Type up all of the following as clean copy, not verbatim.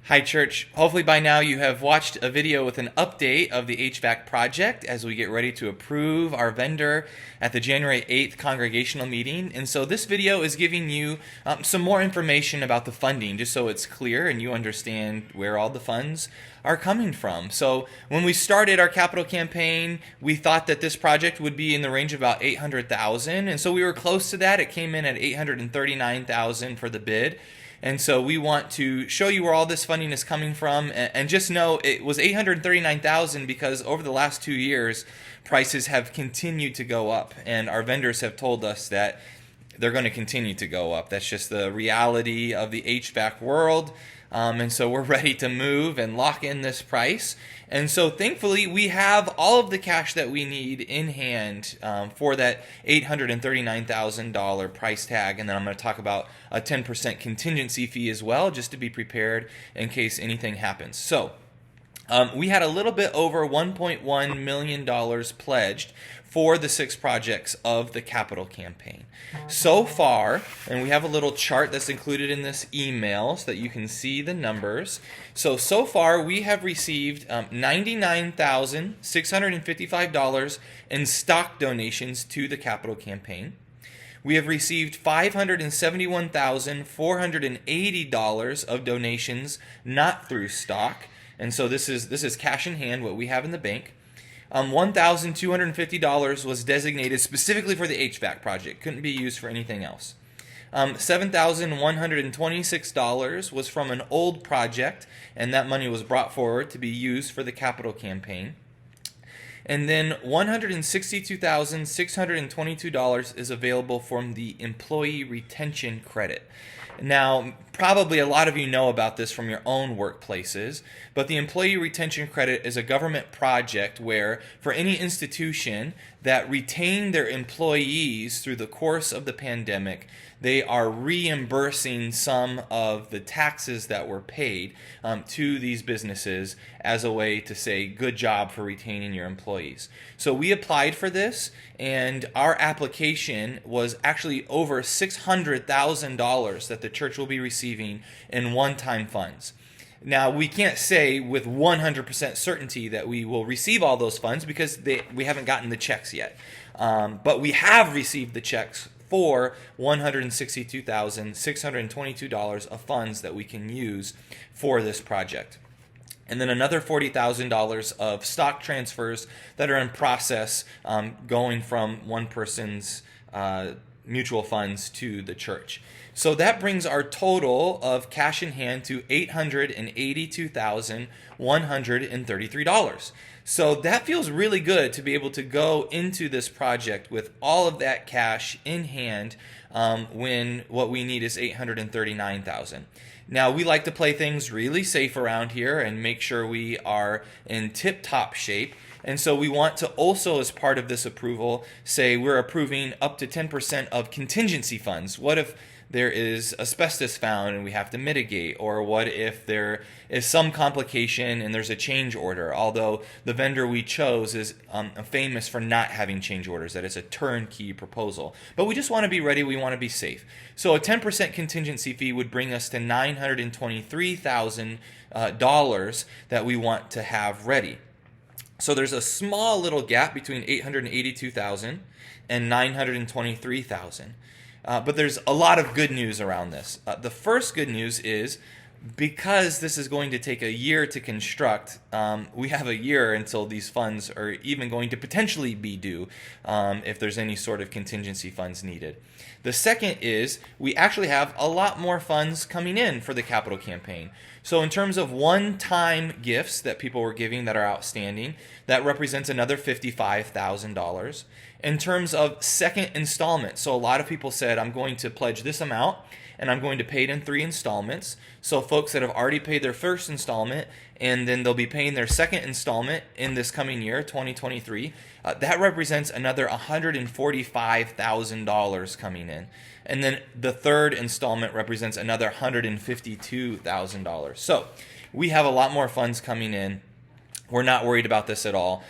Hi, church. Hopefully by now you have watched a video with an update of the HVAC project as we get ready to approve our vendor at the January 8th congregational meeting. And so this video is giving you some more information about the funding, just so it's clear and you understand where all the funds are coming from. So when we started our capital campaign, we thought that this project would be in the range of about $800,000. And so we were close to that. It came in at $839,000 for the bid. And so we want to show you where all this funding is coming from, and just know it was $839,000 because over the last 2 years, prices have continued to go up, and our vendors have told us that they're going to continue to go up. That's just the reality of the HVAC world. And so we're ready to move and lock in this price. And so thankfully we have all of the cash that we need in hand for that $839,000 price tag. And then I'm going to talk about a 10% contingency fee as well, just to be prepared in case anything happens. So we had a little bit over $1.1 million pledged for the 6 projects of the capital campaign. So far, and we have a little chart that's included in this email so that you can see the numbers. So far we have received $99,655 in stock donations to the capital campaign. We have received $571,480 of donations not through stock. And so this is cash in hand, what we have in the bank. $1,250 was designated specifically for the HVAC project. Couldn't be used for anything else. $7,126 was from an old project, and that money was brought forward to be used for the capital campaign. And then $162,622 is available from the employee retention credit. Now, probably a lot of you know about this from your own workplaces, but the employee retention credit is a government project where for any institution that retained their employees through the course of the pandemic, they are reimbursing some of the taxes that were paid to these businesses as a way to say, good job for retaining your employees. So we applied for this, and our application was actually over $600,000 that the church will be receiving in one-time funds. Now, we can't say with 100% certainty that we will receive all those funds because we haven't gotten the checks yet. But we have received the checks for $162,622 of funds that we can use for this project. And then another $40,000 of stock transfers that are in process going from one person's mutual funds to the church. So that brings our total of cash in hand to $882,133. So that feels really good to be able to go into this project with all of that cash in hand when what we need is $839,000. Now, we like to play things really safe around here and make sure we are in tip-top shape. And so we want to also, as part of this approval, say we're approving up to 10% of contingency funds. What if there is asbestos found and we have to mitigate? Or what if there is some complication and there's a change order? Although the vendor we chose is famous for not having change orders, that it's a turnkey proposal. But we just want to be ready, we want to be safe. So a 10% contingency fee would bring us to $923,000 that we want to have ready. So there's a small little gap between $882,000 and $923,000. But there's a lot of good news around this. The first good news is because this is going to take a year to construct, we have a year until these funds are even going to potentially be due if there's any sort of contingency funds needed. The second is we actually have a lot more funds coming in for the capital campaign. So in terms of one-time gifts that people were giving that are outstanding, that represents another $55,000. In terms of second installment, so a lot of people said, I'm going to pledge this amount and I'm going to pay it in 3 installments. So folks that have already paid their first installment and then they'll be paying their second installment in this coming year, 2023, that represents another $145,000 coming in. And then the third installment represents another $152,000. So we have a lot more funds coming in. We're not worried about this at all.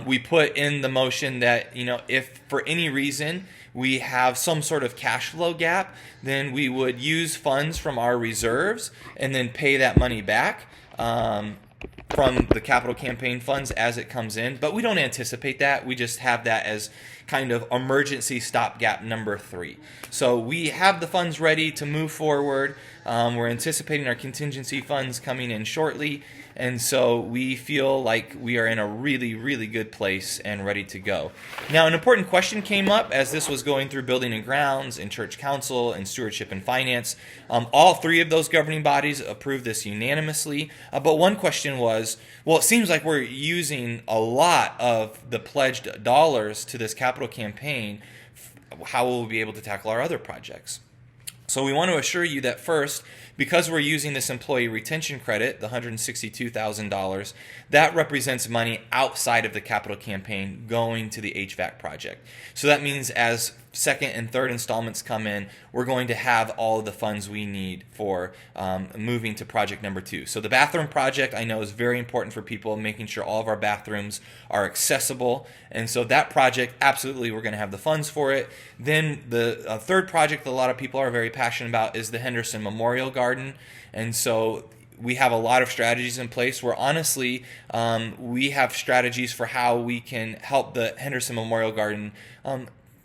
We put in the motion that, if for any reason we have some sort of cash flow gap, then we would use funds from our reserves and then pay that money back from the capital campaign funds as it comes in. But we don't anticipate that. We just have that as kind of emergency stopgap number 3. So we have the funds ready to move forward. We're anticipating our contingency funds coming in shortly. And so we feel like we are in a really, really good place and ready to go. Now, an important question came up as this was going through Building and Grounds and Church Council and Stewardship and Finance. All 3 of those governing bodies approved this unanimously. But one question was, well, it seems like we're using a lot of the pledged dollars to this capital campaign. How will we be able to tackle our other projects? So we want to assure you that first, because we're using this employee retention credit, the $162,000, that represents money outside of the capital campaign going to the HVAC project. So that means as second and third installments come in, we're going to have all of the funds we need for moving to project number 2. So the bathroom project I know is very important for people, making sure all of our bathrooms are accessible. And so that project, absolutely, we're going to have the funds for it. Then the third project that a lot of people are very passionate about is the Henderson Memorial Garden. And so we have a lot of strategies in place where honestly we have strategies for how we can help the Henderson Memorial Garden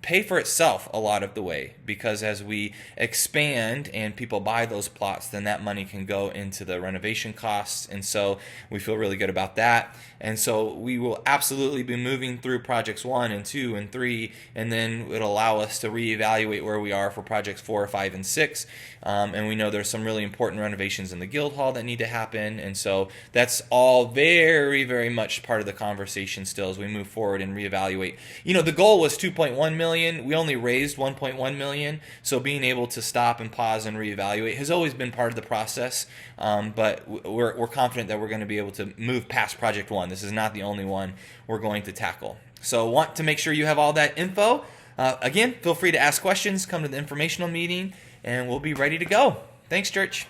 pay for itself a lot of the way, because as we expand and people buy those plots, then that money can go into the renovation costs, and so we feel really good about that. And so we will absolutely be moving through projects 1 and 2 and 3, and then it'll allow us to reevaluate where we are for projects 4, 5, and 6. And we know there's some really important renovations in the guild hall that need to happen, and so that's all very, very much part of the conversation still as we move forward and reevaluate. The goal was $2.1 million. We only raised $1.1 million, so being able to stop and pause and reevaluate has always been part of the process, but we're confident that we're going to be able to move past project 1. This is not the only one we're going to tackle. So want to make sure you have all that info. Again, feel free to ask questions, come to the informational meeting, and we'll be ready to go. Thanks, church.